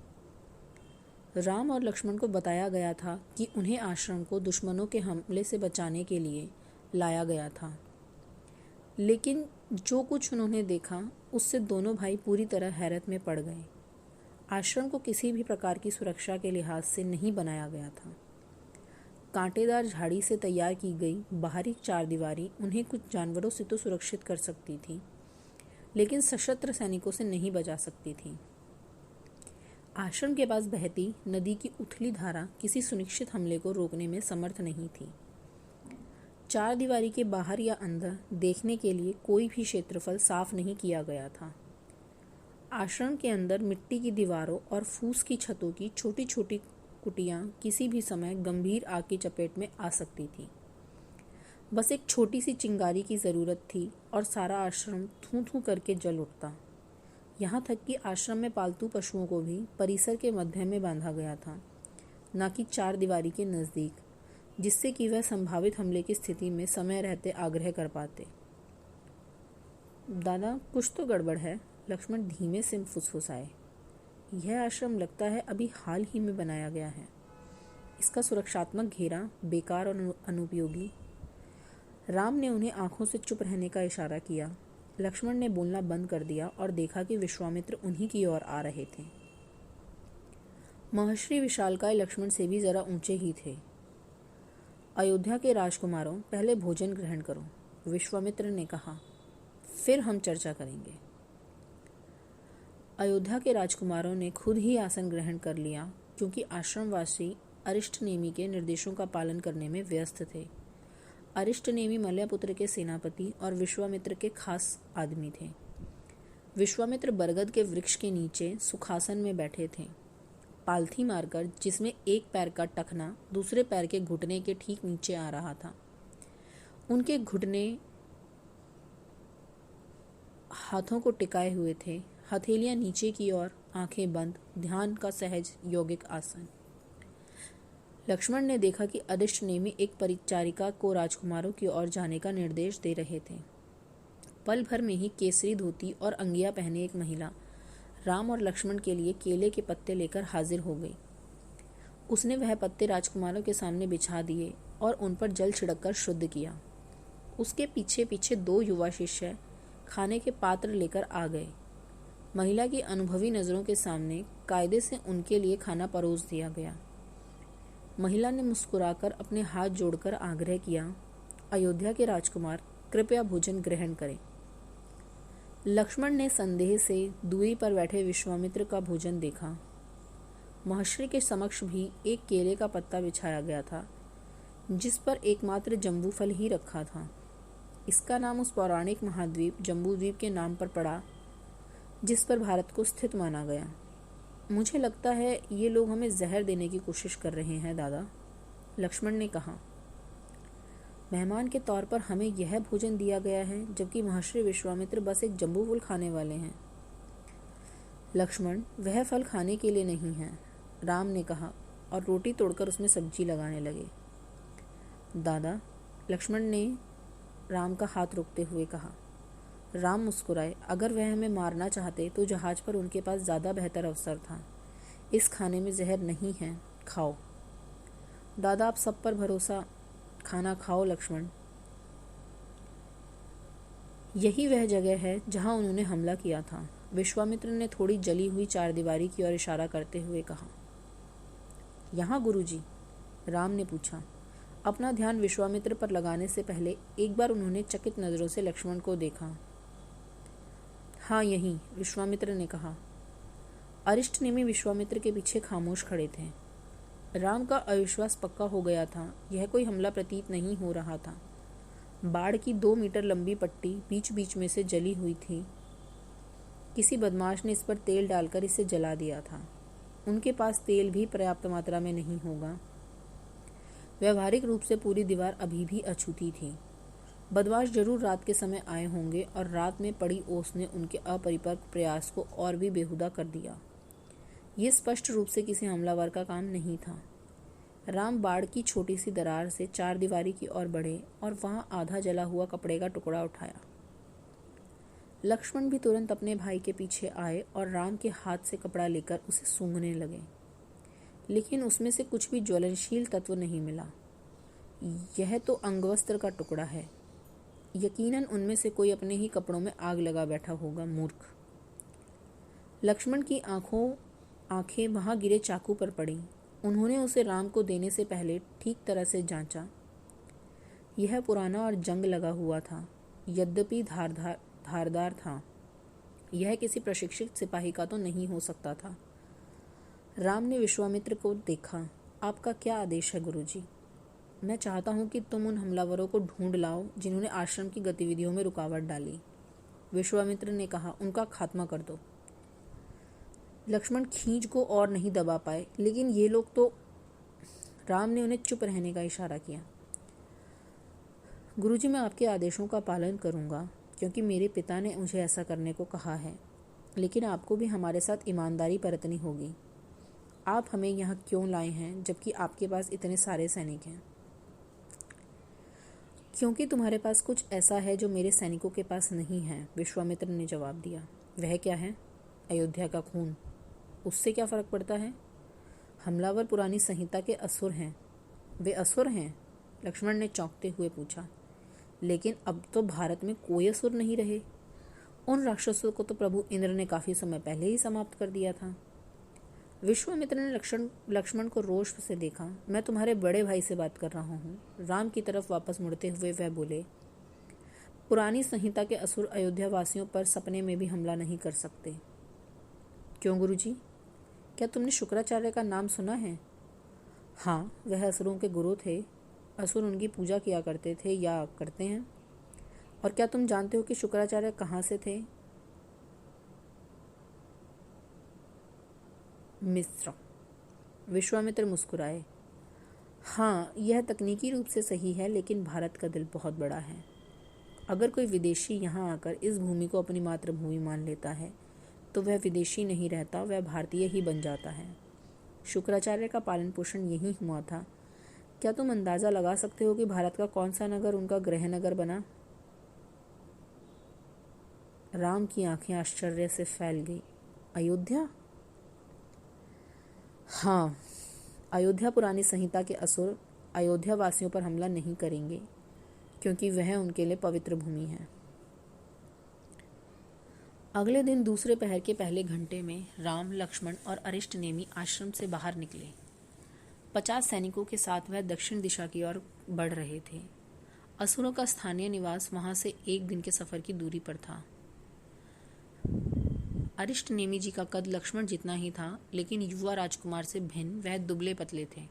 राम और लक्ष्मण को बताया गया था कि उन्हें आश्रम को दुश्मनों के हमले से बचाने के लिए लाया गया था, लेकिन जो कुछ उन्होंने देखा उससे दोनों भाई पूरी तरह हैरत में पड़ गए। आश्रम को किसी भी प्रकार की सुरक्षा के लिहाज से नहीं बनाया गया था। कांटेदार झाड़ी से तैयार की गई बाहरी चारदीवारी उन्हें कुछ जानवरों से तो सुरक्षित कर सकती थी, लेकिन सशस्त्र सैनिकों से नहीं बचा सकती थी। आश्रम के पास बहती नदी की उथली धारा किसी सुनिश्चित हमले को रोकने में समर्थ नहीं थी। चारदीवारी के बाहर या अंदर देखने के लिए कोई भी क्षेत्रफल साफ नहीं किया गया था। आश्रम के अंदर मिट्टी की दीवारों और फूस की छतों की छोटी छोटी कुटियां किसी भी समय गंभीर आग की चपेट में आ सकती थी। बस एक छोटी सी चिंगारी की ज़रूरत थी और सारा आश्रम थू थू करके जल उठता। यहाँ तक कि आश्रम में पालतू पशुओं को भी परिसर के मध्य में बांधा गया था, न कि चारदीवारी के नज़दीक, जिससे कि वह संभावित हमले की स्थिति में समय रहते आग्रह कर पाते। दादा, कुछ तो गड़बड़ है, लक्ष्मण धीमे से फुसफुसाए। यह आश्रम लगता है अभी हाल ही में बनाया गया है। इसका सुरक्षात्मक घेरा बेकार और अनुपयोगी। राम ने उन्हें आंखों से चुप रहने का इशारा किया। लक्ष्मण ने बोलना बंद कर दिया और देखा कि विश्वामित्र उन्हीं की ओर आ रहे थे। महर्षि विशालकाय लक्ष्मण से भी जरा ऊंचे ही थे। अयोध्या के राजकुमारों, पहले भोजन ग्रहण करो, विश्वामित्र ने कहा, फिर हम चर्चा करेंगे। अयोध्या के राजकुमारों ने खुद ही आसन ग्रहण कर लिया, क्योंकि आश्रमवासी अरिष्टनेमि के निर्देशों का पालन करने में व्यस्त थे। अरिष्टनेमि मलयपुत्र के सेनापति और विश्वामित्र के खास आदमी थे। विश्वामित्र बरगद के वृक्ष के नीचे सुखासन में बैठे थे, पालथी मारकर, जिसमें एक पैर का टखना दूसरे पैर के घुटने के ठीक नीचे आ रहा था। उनके घुटने हाथों को टिकाए हुए थे, हथेलियां नीचे की ओर, आंखें बंद, ध्यान का सहज योगिक आसन। लक्ष्मण ने देखा कि अदिष्ट नेमी एक परिचारिका को राजकुमारों की ओर जाने का निर्देश दे रहे थे। पल भर में ही केसरी धोती और अंगिया पहने एक महिला राम और लक्ष्मण के लिए केले के पत्ते लेकर हाजिर हो गई। उसने वह पत्ते राजकुमारों के सामने बिछा दिए और उन पर जल छिड़ककर शुद्ध किया। उसके पीछे पीछे 2 युवा शिष्य खाने के पात्र लेकर आ गए। महिला की अनुभवी नजरों के सामने कायदे से उनके लिए खाना परोस दिया गया। महिला ने मुस्कुराकर अपने हाथ जोड़कर आग्रह किया, अयोध्या के राजकुमार, कृपया भोजन ग्रहण करें। लक्ष्मण ने संदेह से दूरी पर बैठे विश्वामित्र का भोजन देखा। महर्षि के समक्ष भी एक केले का पत्ता बिछाया गया था, जिस पर एकमात्र जम्बू फल ही रखा था। इसका नाम उस पौराणिक महाद्वीप जम्बूद्वीप के नाम पर पड़ा जिस पर भारत को स्थित माना गया। मुझे लगता है ये लोग हमें जहर देने की कोशिश कर रहे हैं दादा, लक्ष्मण ने कहा। मेहमान के तौर पर हमें यह भोजन दिया गया है, जबकि महर्षि विश्वामित्र बस एक जम्बू फल खाने वाले हैं। लक्ष्मण, वह फल खाने के लिए नहीं है, राम ने कहा और रोटी तोड़कर उसमें सब्जी लगाने लगे। दादा, लक्ष्मण ने राम का हाथ रोकते हुए कहा। राम मुस्कुराए। अगर वह हमें मारना चाहते तो जहाज पर उनके पास ज़्यादा बेहतर अवसर था। इस खाने में जहर नहीं है, खाओ। दादा, आप सब पर भरोसा, खाना खाओ लक्ष्मण। यही वह जगह है जहां उन्होंने हमला किया था, विश्वामित्र ने थोड़ी जली हुई चारदीवारी की ओर इशारा करते हुए कहा। यहाँ गुरुजी? राम ने पूछा। अपना ध्यान विश्वामित्र पर लगाने से पहले एक बार उन्होंने चकित नजरों से लक्ष्मण को देखा। हाँ यहीं, विश्वामित्र ने कहा। अरिष्ट नेमी विश्वामित्र के पीछे खामोश खड़े थे। राम का अविश्वास पक्का हो गया था। यह कोई हमला प्रतीत नहीं हो रहा था। बाढ़ की 2 मीटर लंबी पट्टी बीच बीच में से जली हुई थी। किसी बदमाश ने इस पर तेल डालकर इसे जला दिया था। उनके पास तेल भी पर्याप्त मात्रा में नहीं होगा। व्यवहारिक रूप से पूरी दीवार अभी भी अछूती थी। बदमाश जरूर रात के समय आए होंगे और रात में पड़ी ओस ने उनके अपरिपक्व प्रयास को और भी बेहुदा कर दिया। ये स्पष्ट रूप से किसी हमलावर का काम नहीं था। राम बाढ़ की छोटी सी दरार से चारदीवारी की ओर बढ़े और वहां आधा जला हुआ कपड़े का टुकड़ा उठाया। लक्ष्मण भी तुरंत अपने भाई के पीछे आए और राम के हाथ से कपड़ा लेकर उसे सूंघने लगे, लेकिन उसमें से कुछ भी ज्वलनशील तत्व नहीं मिला। यह तो अंगवस्त्र का टुकड़ा है। यकीनन उनमें से कोई अपने ही कपड़ों में आग लगा बैठा होगा, मूर्ख। लक्ष्मण की आंखें वहां गिरे चाकू पर पड़ी। उन्होंने उसे राम को देने से पहले ठीक तरह से जांचा। यह पुराना और जंग लगा हुआ था, यद्यपि धारदार था। यह किसी प्रशिक्षित सिपाही का तो नहीं हो सकता था। राम ने विश्वामित्र को देखा। आपका क्या आदेश है गुरुजी? मैं चाहता हूं कि तुम उन हमलावरों को ढूंढ लाओ जिन्होंने आश्रम की गतिविधियों में रुकावट डाली। विश्वामित्र ने कहा, उनका खात्मा कर दो। लक्ष्मण खींच को और नहीं दबा पाए, लेकिन ये लोग तो। राम ने उन्हें चुप रहने का इशारा किया। गुरुजी, मैं आपके आदेशों का पालन करूंगा क्योंकि मेरे पिता ने मुझे ऐसा करने को कहा है, लेकिन आपको भी हमारे साथ ईमानदारी बरतनी होगी। आप हमें यहाँ क्यों लाए हैं जबकि आपके पास इतने सारे सैनिक हैं? क्योंकि तुम्हारे पास कुछ ऐसा है जो मेरे सैनिकों के पास नहीं है, विश्वामित्र ने जवाब दिया। वह क्या है? अयोध्या का खून। उससे क्या फर्क पड़ता है? हमलावर पुरानी संहिता के असुर हैं। वे असुर हैं? लक्ष्मण ने चौंकते हुए पूछा। लेकिन अब तो भारत में कोई असुर नहीं रहे। उन राक्षसों को तो प्रभु इंद्र ने काफी समय पहले ही समाप्त कर दिया था। विश्वामित्र ने लक्ष्मण को रोष से देखा। मैं तुम्हारे बड़े भाई से बात कर रहा हूँ। राम की तरफ वापस मुड़ते हुए वह बोले, पुरानी संहिता के असुर अयोध्या वासियों पर सपने में भी हमला नहीं कर सकते। क्यों गुरुजी? क्या तुमने शुक्राचार्य का नाम सुना है? हाँ, वह असुरों के गुरु थे। असुर उनकी पूजा किया करते थे या करते हैं। और क्या तुम जानते हो कि शुक्राचार्य कहाँ से थे? मिस्र। विश्वामित्र मुस्कुराए। हाँ, यह तकनीकी रूप से सही है, लेकिन भारत का दिल बहुत बड़ा है। अगर कोई विदेशी यहाँ आकर इस भूमि को अपनी मातृभूमि मान लेता है तो वह विदेशी नहीं रहता, वह भारतीय ही बन जाता है। शुक्राचार्य का पालन पोषण यही हुआ था। क्या तुम अंदाजा लगा सकते हो कि भारत का कौन सा नगर उनका गृह नगर बना? राम की आंखें आश्चर्य से फैल गई। अयोध्या? हाँ, अयोध्या। पुरानी संहिता के असुर अयोध्या वासियों पर हमला नहीं करेंगे, क्योंकि वह उनके लिए पवित्र भूमि है। अगले दिन दूसरे पहर के पहले घंटे में राम, लक्ष्मण और अरिष्टनेमी आश्रम से बाहर निकले। 50 सैनिकों के साथ वह दक्षिण दिशा की ओर बढ़ रहे थे। असुरों का स्थानीय निवास वहां से 1 दिन के सफर की दूरी पर था। अरिष्टनेमी जी का कद लक्ष्मण जितना ही था, लेकिन युवा राजकुमार से भिन्न वह दुबले पतले थे।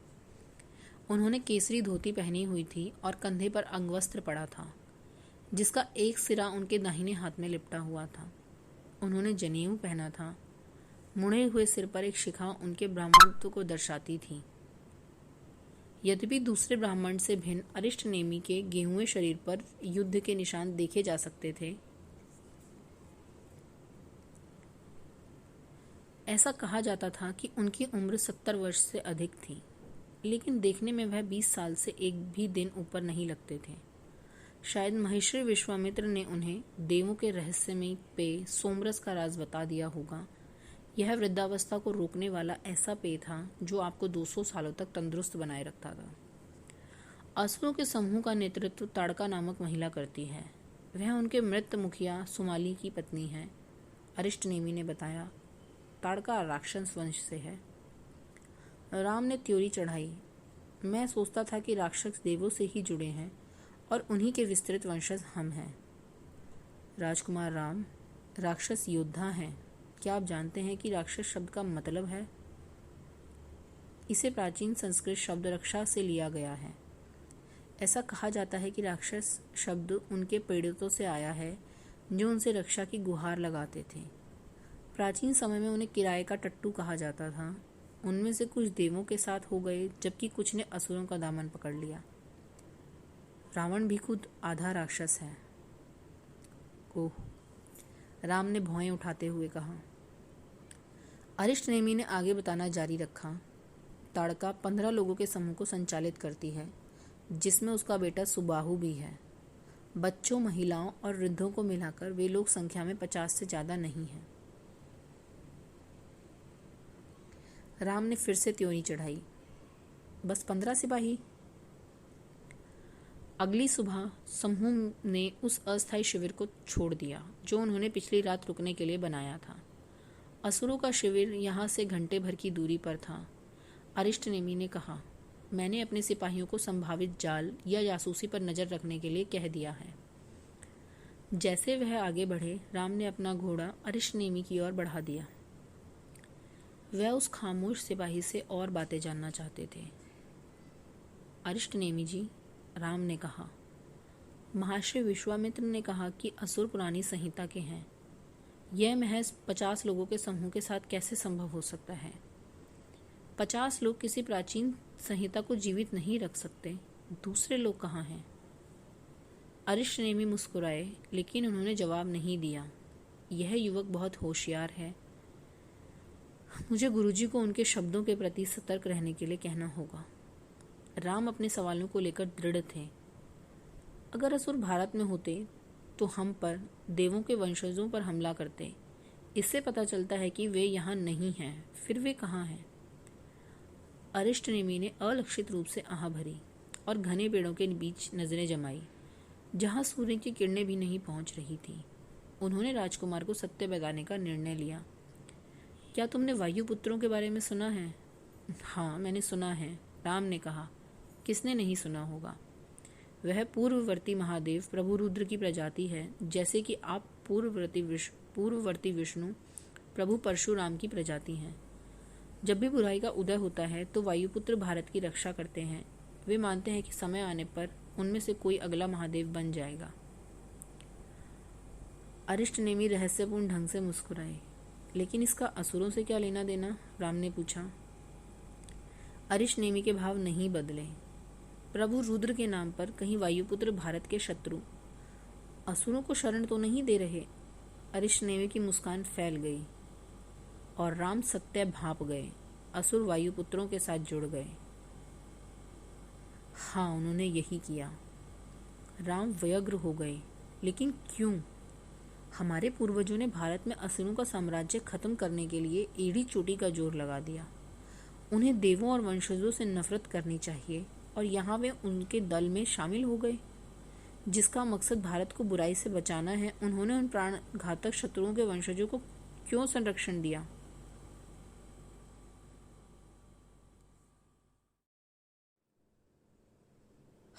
उन्होंने केसरी धोती पहनी हुई थी और कंधे पर अंगवस्त्र पड़ा था, जिसका एक सिरा उनके दाहिने हाथ में लिपटा हुआ था। उन्होंने जनेऊ पहना था। मुड़े हुए सिर पर एक शिखा उनके ब्राह्मणत्व को दर्शाती थी। यद्यपि दूसरे ब्राह्मण से भिन्न अरिष्टनेमी के गेहुए शरीर पर युद्ध के निशान देखे जा सकते थे। ऐसा कहा जाता था कि उनकी उम्र 70 वर्ष से अधिक थी, लेकिन देखने में वह 20 साल से एक भी दिन ऊपर नहीं लगते थे। शायद महर्षि विश्वामित्र ने उन्हें देवों के रहस्यमयी पेय सोमरस का राज बता दिया होगा। यह वृद्धावस्था को रोकने वाला ऐसा पेय था जो आपको 200 सालों तक तंदुरुस्त बनाए रखता था। असुरों के समूह का नेतृत्व ताड़का नामक महिला करती है। वह उनके मृत मुखिया सुमाली की पत्नी है। अरिष्टनेमी ने बताया, ताड़का राक्षस वंश से है। राम ने त्योरी चढ़ाई। मैं सोचता था कि राक्षस देवों से ही जुड़े हैं और उन्हीं के विस्तृत वंशज हम हैं। राजकुमार राम, राक्षस योद्धा हैं। क्या आप जानते हैं कि राक्षस शब्द का मतलब है? इसे प्राचीन संस्कृत शब्द रक्षा से लिया गया है। ऐसा कहा जाता है कि राक्षस शब्द उनके पीड़ितों से आया है जो उनसे रक्षा की गुहार लगाते थे। प्राचीन समय में उन्हें किराए का टट्टू कहा जाता था। उनमें से कुछ देवों के साथ हो गए, जबकि कुछ ने असुरों का दामन पकड़ लिया। रावण भी खुद आधा राक्षस है। ओह, राम ने भौएं उठाते हुए कहा। अरिष्टनेमी ने आगे बताना जारी रखा। ताड़का 15 लोगों के समूह को संचालित करती है, जिसमें उसका बेटा सुबाहु भी है। बच्चों, महिलाओं और वृद्धों को मिलाकर वे लोग संख्या में 50 से ज्यादा नहीं हैं। राम ने फिर से त्योरी चढ़ाई। बस 15 सिपाही? अगली सुबह समूह ने उस अस्थायी शिविर को छोड़ दिया जो उन्होंने पिछली रात रुकने के लिए बनाया था। असुरों का शिविर यहाँ से घंटे भर की दूरी पर था। अरिष्टनेमी ने कहा, मैंने अपने सिपाहियों को संभावित जाल या जासूसी पर नजर रखने के लिए कह दिया है। जैसे वह आगे बढ़े, राम ने अपना घोड़ा अरिष्टनेमी की ओर बढ़ा दिया। वह उस खामोश सिपाही से और बातें जानना चाहते थे। अरिष्टनेमी जी, राम ने कहा, महर्षि विश्वामित्र ने कहा कि असुर पुरानी संहिता के हैं। यह महज 50 लोगों के समूह के साथ कैसे संभव हो सकता है? 50 लोग किसी प्राचीन संहिता को जीवित नहीं रख सकते। दूसरे लोग कहाँ हैं? अरिष्टनेमी मुस्कुराए, लेकिन उन्होंने जवाब नहीं दिया। यह युवक बहुत होशियार है। मुझे गुरुजी को उनके शब्दों के प्रति सतर्क रहने के लिए कहना होगा। राम अपने सवालों को लेकर दृढ़ थे। अगर असुर भारत में होते तो हम पर, देवों के वंशजों पर हमला करते। इससे पता चलता है कि वे यहाँ नहीं हैं। फिर वे कहाँ हैं? अरिष्टनेमी ने अलक्षित रूप से आह भरी और घने पेड़ों के बीच नजरें जमाई, जहाँ सूर्य की किरणें भी नहीं पहुँच रही थी। उन्होंने राजकुमार को सत्य बताने का निर्णय लिया। क्या तुमने वायुपुत्रों के बारे में सुना है? हाँ, मैंने सुना है, राम ने कहा। किसने नहीं सुना होगा? वह पूर्ववर्ती महादेव प्रभु रुद्र की प्रजाति है, जैसे कि आप पूर्ववर्ती विष्णु प्रभु परशुराम की प्रजाति हैं। जब भी बुराई का उदय होता है तो वायुपुत्र भारत की रक्षा करते हैं। वे मानते हैं कि समय आने पर उनमें से कोई अगला महादेव बन जाएगा। अरिष्टनेमी रहस्यपूर्ण ढंग से मुस्कुराए। लेकिन इसका असुरों से क्या लेना देना? राम ने पूछा। अरिष्टनेमी के भाव नहीं बदले। प्रभु रुद्र के नाम पर कहीं वायुपुत्र भारत के शत्रु असुरों को शरण तो नहीं दे रहे? अरिष्टनेमी की मुस्कान फैल गई और राम सत्य भांप गए। असुर वायुपुत्रों के साथ जुड़ गए। हाँ, उन्होंने यही किया। राम व्यग्र हो गए। लेकिन क्यों? हमारे पूर्वजों ने भारत में असुरों का साम्राज्य खत्म करने के लिए एड़ी चोटी का जोर लगा दिया। उन्हें देवों और वंशजों से नफरत करनी चाहिए और यहाँ वे उनके दल में शामिल हो गए जिसका मकसद भारत को बुराई से बचाना है। उन्होंने उन प्राण घातक शत्रुओं के वंशजों को क्यों संरक्षण दिया?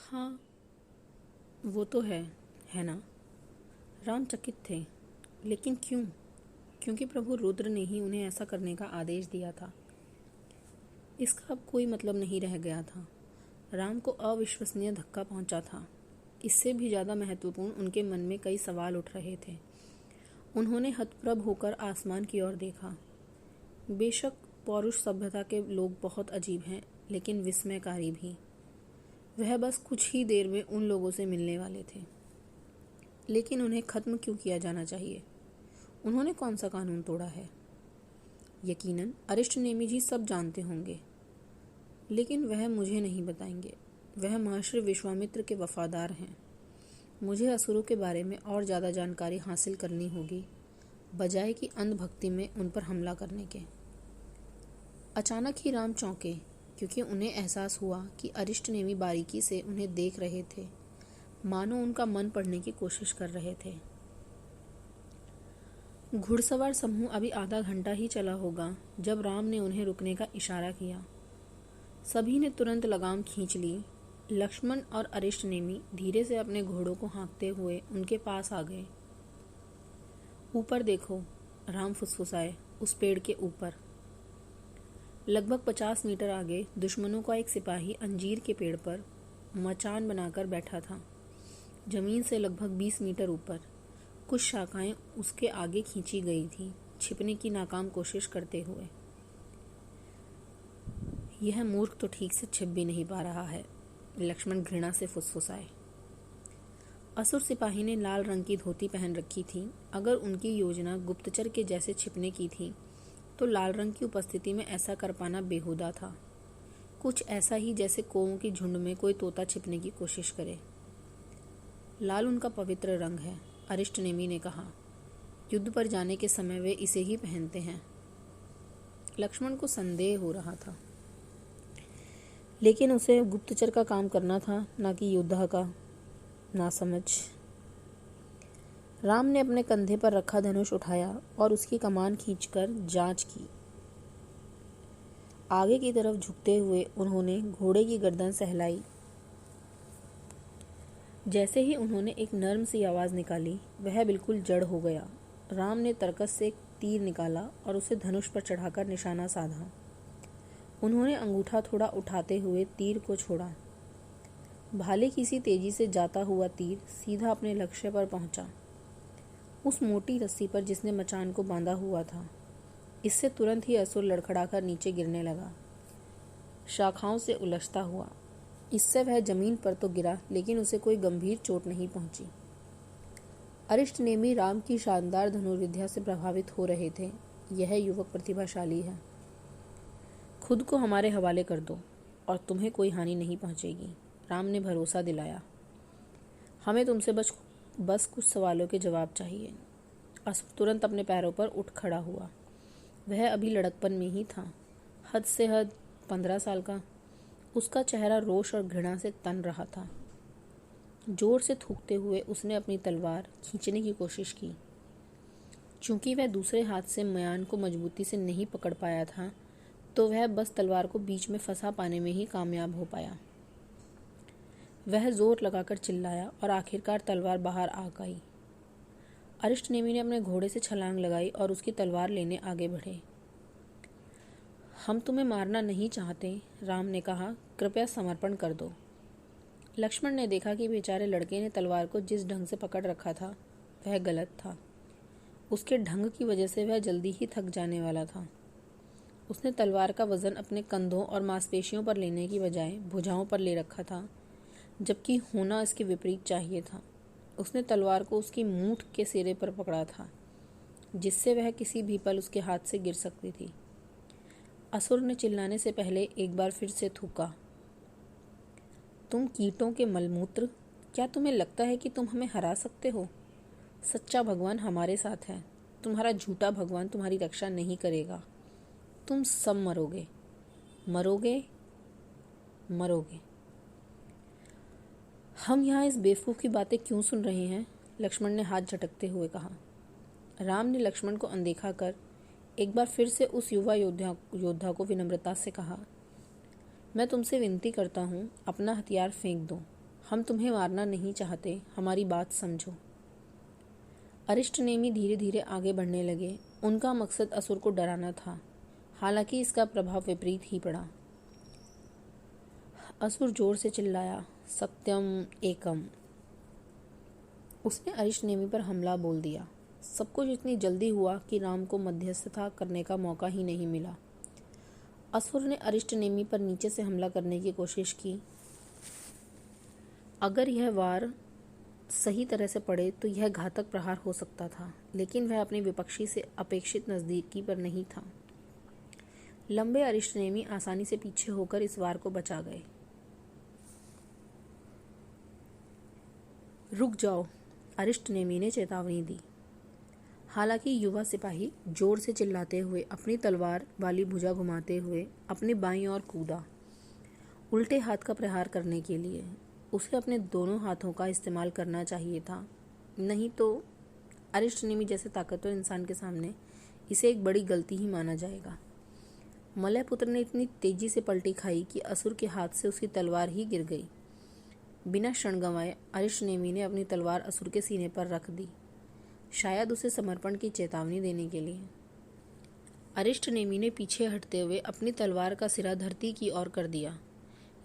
हाँ, वो तो है ना? राम चकित थे। लेकिन क्यों? क्योंकि प्रभु रुद्र ने ही उन्हें ऐसा करने का आदेश दिया था। इसका अब कोई मतलब नहीं रह गया था। राम को अविश्वसनीय धक्का पहुंचा था। इससे भी ज़्यादा महत्वपूर्ण उनके मन में कई सवाल उठ रहे थे। उन्होंने हतप्रभ होकर आसमान की ओर देखा। बेशक पौरुष सभ्यता के लोग बहुत अजीब हैं, लेकिन विस्मयकारी भी। वह बस कुछ ही देर में उन लोगों से मिलने वाले थे। लेकिन उन्हें खत्म क्यों किया जाना चाहिए? उन्होंने कौन सा कानून तोड़ा है? यकीनन अरिष्टनेमी जी सब जानते होंगे, लेकिन वह मुझे नहीं बताएंगे। वह महर्षि विश्वामित्र के वफादार हैं। मुझे असुरों के बारे में और ज़्यादा जानकारी हासिल करनी होगी, बजाय कि अंधभक्ति में उन पर हमला करने के। अचानक ही राम चौंके, क्योंकि उन्हें एहसास हुआ कि अरिष्टनेमी बारीकी से उन्हें देख रहे थे, मानो उनका मन पढ़ने की कोशिश कर रहे थे। घुड़सवार समूह अभी आधा घंटा ही चला होगा जब राम ने उन्हें रुकने का इशारा किया। सभी ने तुरंत लगाम खींच ली। लक्ष्मण और अरिष्टनेमी धीरे से अपने घोड़ों को हाँकते हुए उनके पास आ गए। ऊपर देखो, राम फुसफुसाए, उस पेड़ के ऊपर। लगभग 50 मीटर आगे दुश्मनों का एक सिपाही अंजीर के पेड़ पर मचान बनाकर बैठा था, जमीन से लगभग 20 मीटर ऊपर। कुछ शाखाएं उसके आगे खींची गई थी, छिपने की नाकाम कोशिश करते हुए। यह मूर्ख तो ठीक से छिप भी नहीं पा रहा है, लक्ष्मण घृणा से फुसफुसाए। असुर सिपाही ने लाल रंग की धोती पहन रखी थी। अगर उनकी योजना गुप्तचर के जैसे छिपने की थी, तो लाल रंग की उपस्थिति में ऐसा कर पाना बेहुदा था। कुछ ऐसा ही जैसे कौओं की झुंड में कोई तोता छिपने की कोशिश करे। लाल उनका पवित्र रंग है, अरिष्टनेमी ने कहा। युद्ध पर जाने के समय वे इसे ही पहनते हैं। लक्ष्मण को संदेह हो रहा था, लेकिन उसे गुप्तचर का काम करना था, ना कि योद्धा का। ना समझ। राम ने अपने कंधे पर रखा धनुष उठाया और उसकी कमान खींचकर जांच की। आगे की तरफ झुकते हुए उन्होंने घोड़े की गर्दन सहलाई। जैसे ही उन्होंने एक नर्म सी आवाज़ निकाली, वह बिल्कुल जड़ हो गया। राम ने तरकस से एक तीर निकाला और उसे धनुष पर चढ़ाकर निशाना साधा। उन्होंने अंगूठा थोड़ा उठाते हुए तीर को छोड़ा। भाले की सी तेजी से जाता हुआ तीर सीधा अपने लक्ष्य पर पहुंचा, उस मोटी रस्सी पर जिसने मचान को बांधा हुआ था। इससे तुरंत ही असुर लड़खड़ाकर नीचे गिरने लगा, शाखाओं से उलझता हुआ। इससे वह जमीन पर तो गिरा, लेकिन उसे कोई गंभीर चोट नहीं पहुंची। अरिष्टनेमी राम की शानदार धनुर्विद्या से प्रभावित हो रहे थे। यह युवक प्रतिभाशाली है। खुद को हमारे हवाले कर दो और तुम्हें कोई हानि नहीं पहुंचेगी, राम ने भरोसा दिलाया। हमें तुमसे बस कुछ सवालों के जवाब चाहिए। असुर तुरंत अपने पैरों पर उठ खड़ा हुआ। वह अभी लड़कपन में ही था, हद से हद 15 साल का। उसका चेहरा रोष और घृणा से तन रहा था। जोर से थूकते हुए उसने अपनी तलवार खींचने की कोशिश की। चूंकि वह दूसरे हाथ से म्यान को मजबूती से नहीं पकड़ पाया था, तो वह बस तलवार को बीच में फंसा पाने में ही कामयाब हो पाया। वह जोर लगाकर चिल्लाया और आखिरकार तलवार बाहर आ गई। अरिष्टनेमी ने अपने घोड़े से छलांग लगाई और उसकी तलवार लेने आगे बढ़े। हम तुम्हें मारना नहीं चाहते, राम ने कहा, कृपया समर्पण कर दो। लक्ष्मण ने देखा कि बेचारे लड़के ने तलवार को जिस ढंग से पकड़ रखा था वह गलत था। उसके ढंग की वजह से वह जल्दी ही थक जाने वाला था। उसने तलवार का वजन अपने कंधों और मांसपेशियों पर लेने की बजाय भुजाओं पर ले रखा था, जबकि होना इसके विपरीत चाहिए था। उसने तलवार को उसकी मूठ के सिरे पर पकड़ा था, जिससे वह किसी भी पल उसके हाथ से गिर सकती थी। असुर ने चिल्लाने से पहले एक बार फिर से थूका, तुम कीटों के मलमूत्र, क्या तुम्हें लगता है कि तुम हमें हरा सकते हो? सच्चा भगवान हमारे साथ है। तुम्हारा झूठा भगवान तुम्हारी रक्षा नहीं करेगा। तुम सब मरोगे, मरोगे, मरोगे। हम यहाँ इस बेवकूफ़ की बातें क्यों सुन रहे हैं? लक्ष्मण ने हाथ झटकते हुए कहा। राम ने लक्ष्मण को अनदेखा कर एक बार फिर से उस युवा योद्धा को विनम्रता से कहा, मैं तुमसे विनती करता हूँ, अपना हथियार फेंक दो। हम तुम्हें मारना नहीं चाहते, हमारी बात समझो। अरिष्टनेमी धीरे धीरे आगे बढ़ने लगे। उनका मकसद असुर को डराना था, हालांकि इसका प्रभाव विपरीत ही पड़ा। असुर जोर से चिल्लाया, सत्यम एकम। उसने अरिष्टनेमी पर हमला बोल दिया। सब कुछ इतनी जल्दी हुआ कि राम को मध्यस्थता करने का मौका ही नहीं मिला। असुर ने अरिष्टनेमी पर नीचे से हमला करने की कोशिश की। अगर यह वार सही तरह से पड़े तो यह घातक प्रहार हो सकता था, लेकिन वह अपने विपक्षी से अपेक्षित नजदीकी पर नहीं था। लंबे अरिष्टनेमी आसानी से पीछे होकर इस वार को बचा गए। रुक जाओ, अरिष्टनेमी ने चेतावनी दी। हालांकि युवा सिपाही जोर से चिल्लाते हुए अपनी तलवार वाली भुजा घुमाते हुए अपने बाईं ओर कूदा, उल्टे हाथ का प्रहार करने के लिए। उसे अपने दोनों हाथों का इस्तेमाल करना चाहिए था, नहीं तो अरिष्टनेमी जैसे ताकतवर इंसान के सामने इसे एक बड़ी गलती ही माना जाएगा। मलयपुत्र ने इतनी तेजी से पलटी खाई कि असुर के हाथ से उसकी तलवार ही गिर गई। बिना क्षण गंवाए अरिष्टनेमी ने अपनी तलवार असुर के सीने पर रख दी, शायद उसे समर्पण की चेतावनी देने के लिए। अरिष्टनेमी ने पीछे हटते हुए अपनी तलवार का सिरा धरती की ओर कर दिया,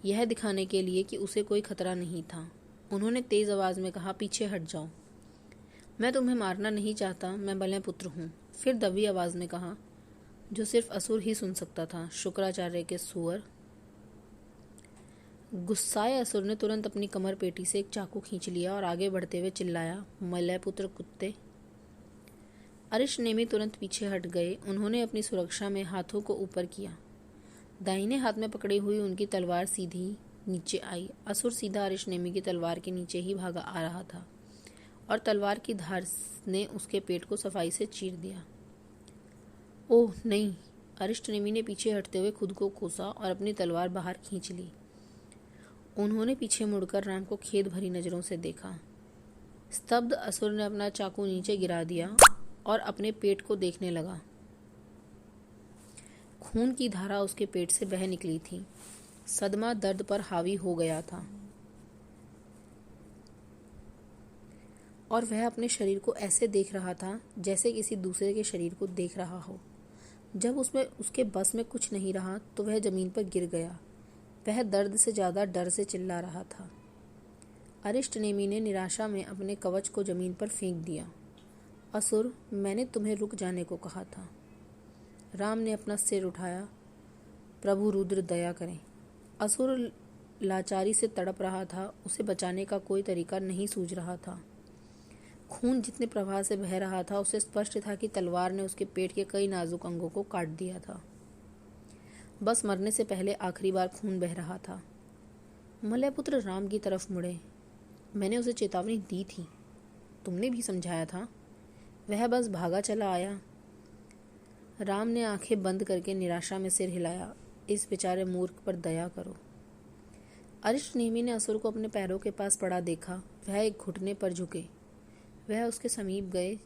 यह दिखाने के लिए कि उसे कोई खतरा नहीं था। उन्होंने तेज आवाज में कहा, पीछे हट जाओ, मैं तुम्हें मारना नहीं चाहता, मैं मलयपुत्र हूँ। फिर दबी आवाज में कहा, जो सिर्फ असुर ही सुन सकता था, शुक्राचार्य के सुअर। गुस्साए असुर ने तुरंत अपनी कमर पेटी से एक चाकू खींच लिया और आगे बढ़ते हुए चिल्लाया, मलयपुत्र कुत्ते। अरिष्टनेमी तुरंत पीछे हट गए। उन्होंने अपनी सुरक्षा में हाथों को ऊपर किया। दाहिने हाथ में पकड़ी हुई उनकी तलवार सीधी नीचे आई। असुर सीधा अरिष्टनेमी की तलवार के नीचे ही भागा आ रहा था और तलवार की धार ने उसके पेट को सफाई से चीर दिया। ओह नहीं! अरिष्टनेमी ने पीछे हटते हुए खुद को कोसा और अपनी तलवार बाहर खींच ली। उन्होंने पीछे मुड़कर राम को खेद भरी नजरों से देखा। स्तब्ध असुर ने अपना चाकू नीचे गिरा दिया और अपने पेट को देखने लगा। खून की धारा उसके पेट से बह निकली थी। सदमा दर्द पर हावी हो गया था और वह अपने शरीर को ऐसे देख रहा था जैसे किसी दूसरे के शरीर को देख रहा हो। जब उसमें उसके बस में कुछ नहीं रहा तो वह जमीन पर गिर गया। वह दर्द से ज्यादा डर से चिल्ला रहा था। अरिष्टनेमी ने निराशा में अपने कवच को जमीन पर फेंक दिया। असुर, मैंने तुम्हें रुक जाने को कहा था। राम ने अपना सिर उठाया, प्रभु रुद्र दया करें। असुर लाचारी से तड़प रहा था, उसे बचाने का कोई तरीका नहीं सूझ रहा था। खून जितने प्रवाह से बह रहा था, उसे स्पष्ट था कि तलवार ने उसके पेट के कई नाजुक अंगों को काट दिया था। बस मरने से पहले आखिरी बार खून बह रहा था। मलयपुत्र राम की तरफ मुड़े। मैंने उसे चेतावनी दी थी, तुमने भी समझाया था, वह बस भागा चला आया। राम ने आंखें बंद करके निराशा में सिर हिलाया। इस बेचारे मूर्ख पर दया करो। अरिष्टनेमी ने असुर को अपने पैरों के पास पड़ा देखा। वह एक घुटने पर झुके। वह उसके समीप गए,